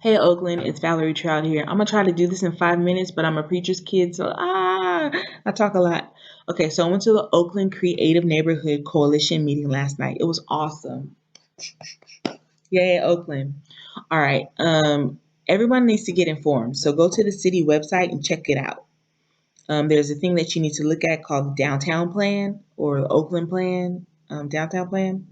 Hey Oakland, it's Valerie Trout here. I'm gonna try to do this in 5 minutes, but I'm a preacher's kid, so I talk a lot. Okay, so I went to the Oakland Creative Neighborhood Coalition meeting last night. It was awesome. Yay, Oakland. All right. Everyone needs to get informed. So go to the city website and check it out. There's a thing that you need to look at called the downtown plan or the Oakland plan, downtown plan.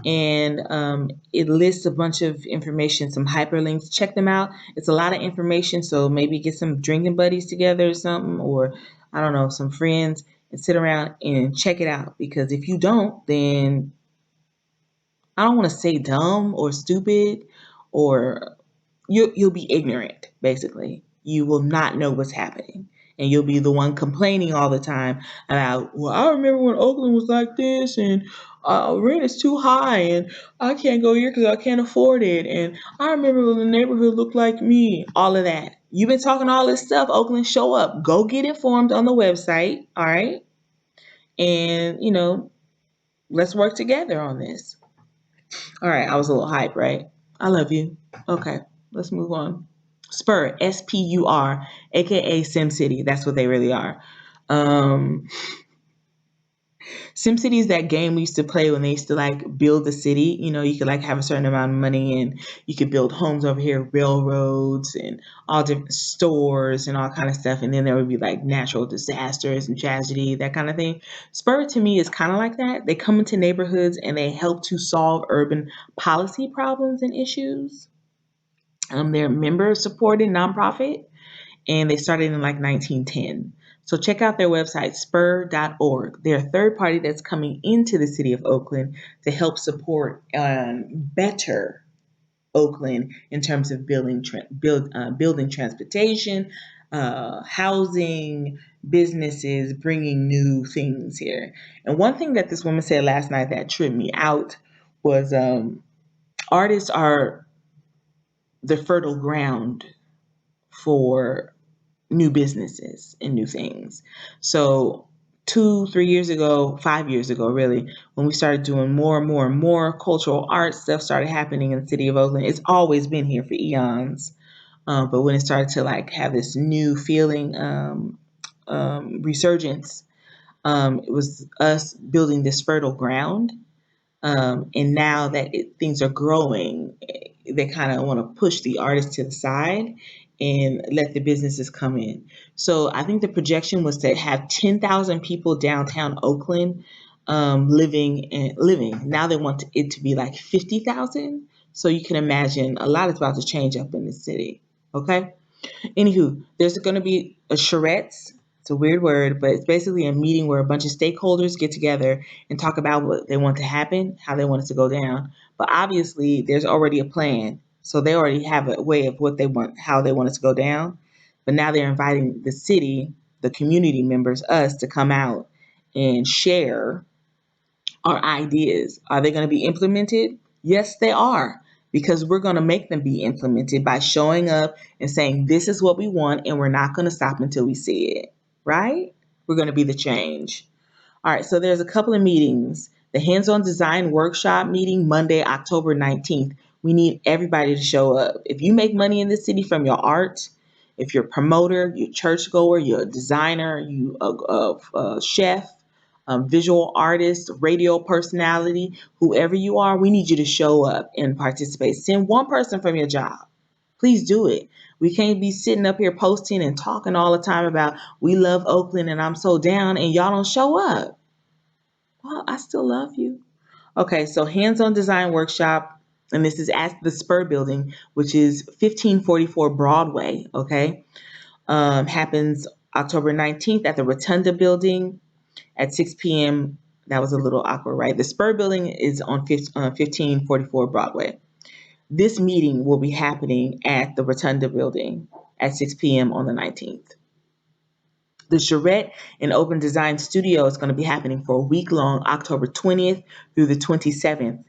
And it lists a bunch of information, some hyperlinks. Check them out. It's a lot of information, so maybe get some drinking buddies together or something, or I don't know, some friends, and sit around and check it out. Because if you don't, then I don't want to say dumb or stupid, or you'll be ignorant. Basically, you will not know what's happening. And you'll be the one complaining all the time about, well, I remember when Oakland was like this, and rent is too high, and I can't go here because I can't afford it. And I remember when the neighborhood looked like me. All of that. You've been talking all this stuff. Oakland, show up. Go get informed on the website. All right, and let's work together on this. All right, I was a little hype, right? I love you. Okay, let's move on. Spur, SPUR, aka SimCity. That's what they really are. Um, SimCity is that game we used to play when they used to like build the city. You could like have a certain amount of money and you could build homes over here, railroads and all different stores and all kind of stuff. And then there would be like natural disasters and tragedy, that kind of thing. Spur to me is kind of like that. They come into neighborhoods and they help to solve urban policy problems and issues. They're member supported nonprofit and they started in like 1910. So check out their website, spur.org. They're a third party that's coming into the city of Oakland to help support better Oakland in terms of building transportation, housing, businesses, bringing new things here. And one thing that this woman said last night that tripped me out was artists are the fertile ground for new businesses and new things. So 2, 3 years ago, 5 years ago, really, when we started doing more and more and more cultural art stuff started happening in the city of Oakland. It's always been here for eons. But when it started to like have this new feeling, resurgence, it was us building this fertile ground. And now that things are growing, they kind of want to push the artists to the side and let the businesses come in. So I think the projection was to have 10,000 people downtown Oakland living. Now they want it to be like 50,000. So you can imagine a lot is about to change up in the city. Okay. Anywho, there's going to be a charrettes. It's a weird word, but it's basically a meeting where a bunch of stakeholders get together and talk about what they want to happen, how they want it to go down. But obviously, there's already a plan. So they already have a way of what they want, how they want it to go down. But now they're inviting the city, the community members, us to come out and share our ideas. Are they going to be implemented? Yes, they are. Because we're going to make them be implemented by showing up and saying, this is what we want, and we're not going to stop until we see it. Right? We're going to be the change. All right, so there's a couple of meetings. The Hands on Design Workshop meeting, Monday, October 19th. We need everybody to show up. If you make money in this city from your art, if you're a promoter, you're a churchgoer, you're a designer, you a chef, visual artist, radio personality, whoever you are, we need you to show up and participate. Send one person from your job. Please do it. We can't be sitting up here posting and talking all the time about we love Oakland and I'm so down and y'all don't show up. Well, I still love you. Okay, so hands-on design workshop, and this is at the Spur building, which is 1544 Broadway. Okay, happens October 19th at the Rotunda building at 6 p.m. That was a little awkward, right? The Spur building is on 1544 Broadway. This meeting will be happening at the Rotunda building at 6 p.m. on the 19th. The Charrette and Open Design Studio is going to be happening for a week long, October 20th through the 27th.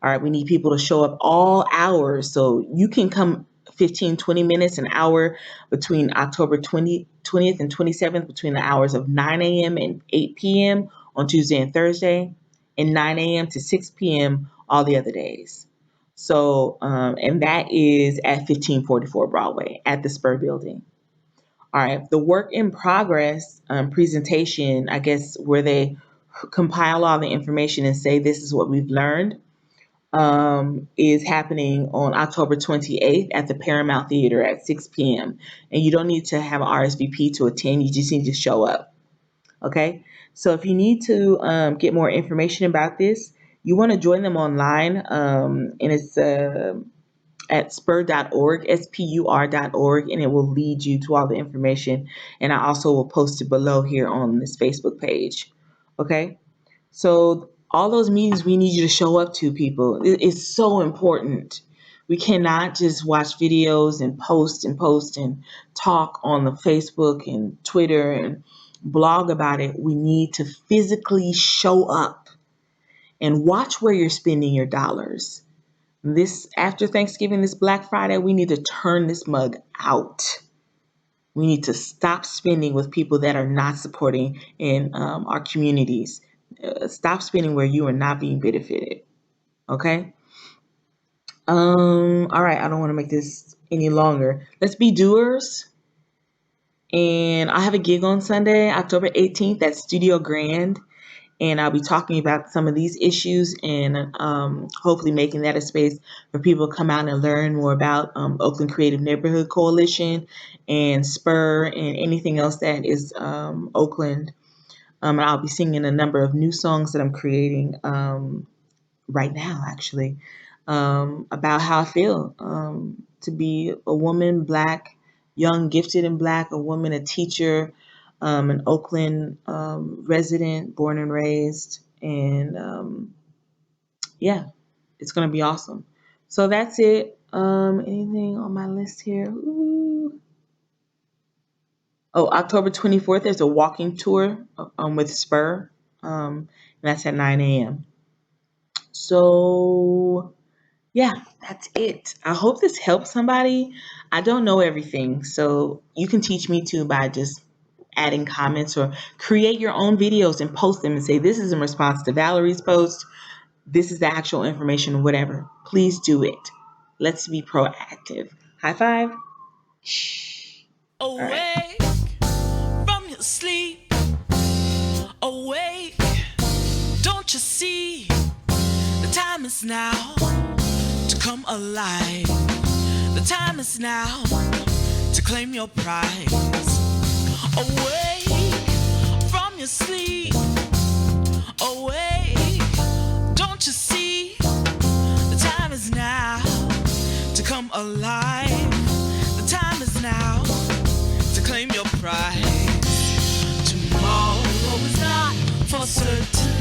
All right, we need people to show up all hours. So you can come 15, 20 minutes, an hour between October 20th and 27th, between the hours of 9 a.m. and 8 p.m. on Tuesday and Thursday, and 9 a.m. to 6 p.m. all the other days. So, and that is at 1544 Broadway at the Spur Building. All right, the work in progress presentation, I guess, where they compile all the information and say this is what we've learned, is happening on October 28th at the Paramount Theater at 6 p.m. And you don't need to have an RSVP to attend, you just need to show up. Okay, so if you need to get more information about this, you want to join them online, and it's at spur.org, spur.org, and it will lead you to all the information. And I also will post it below here on this Facebook page. Okay, so all those meetings we need you to show up to, people. It's so important. We cannot just watch videos and post and talk on the Facebook and Twitter and blog about it. We need to physically show up and watch where you're spending your dollars. This after Thanksgiving, this Black Friday, we need to turn this mug out. We need to stop spending with people that are not supporting in our communities. Stop spending where you are not being benefited. Okay. All right. I don't want to make this any longer. Let's be doers. And I have a gig on Sunday, October 18th at Studio Grand. And I'll be talking about some of these issues and hopefully making that a space for people to come out and learn more about Oakland Creative Neighborhood Coalition and Spur and anything else that is Oakland. And I'll be singing a number of new songs that I'm creating right now, actually, about how I feel to be a woman, Black, young, gifted and Black, a woman, a teacher, an Oakland resident, born and raised. And yeah, it's going to be awesome. So that's it. Anything on my list here? Ooh. Oh, October 24th, there's a walking tour with Spur. And that's at 9 a.m. So yeah, that's it. I hope this helps somebody. I don't know everything, so you can teach me too by just adding comments or create your own videos and post them and say, this is in response to Valerie's post. This is the actual information, whatever. Please do it. Let's be proactive. High five. All right. Awake from your sleep, awake, don't you see? The time is now to come alive. The time is now to claim your prize. Awake from your sleep, awake, don't you see? The time is now to come alive. The time is now to claim your pride. Tomorrow is not for certain.